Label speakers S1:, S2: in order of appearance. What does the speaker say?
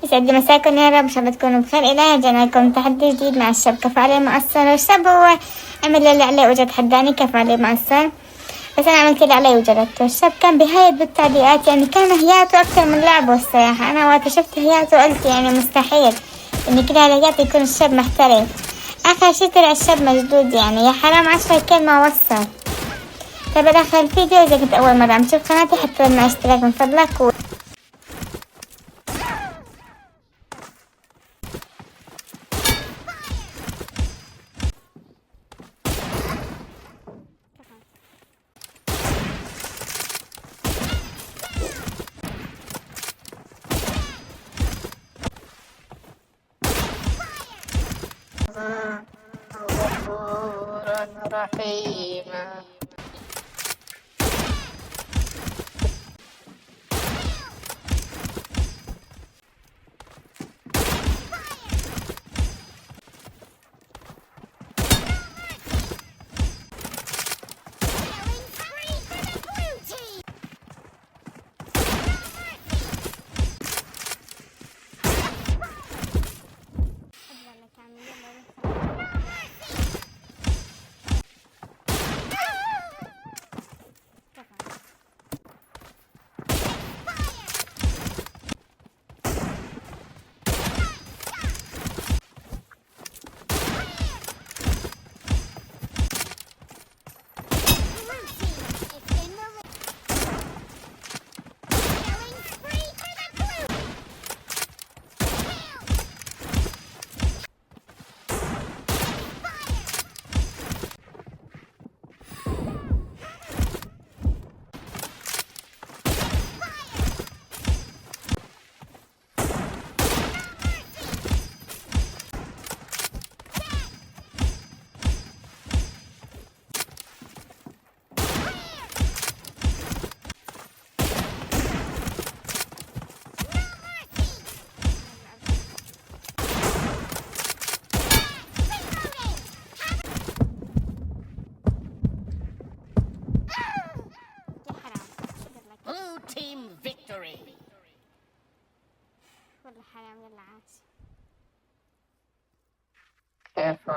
S1: يسعد مساكم يا رب، إن شاء الله تكونوا بخير. إلهي رجعنا لكم تحدي جديد مع الشاب كفى عليه مؤثر. الشاب هو عمل اللي عليه وجد حداني كفى عليه مؤثر، بس أنا عملت اللي علي وجربته. الشاب كان بيهايد بالتعليقات، يعني كان هياته أكثر من لعب والصراحة. أنا وقت شفت هياته قلت يعني مستحيل إن كده هيات يكون الشاب محترف. آخر شي طلع الشاب مجدود، يعني يا حرام 10 كلمة وصل. طيب آخر الفيديو، إذا كنت أول مرة عم تشوف قناتي حط لنا اشتراك من فضلك
S2: غفورا رحيما.
S3: Blue team victory.
S1: والله حرام. يلا عاش.
S2: كيف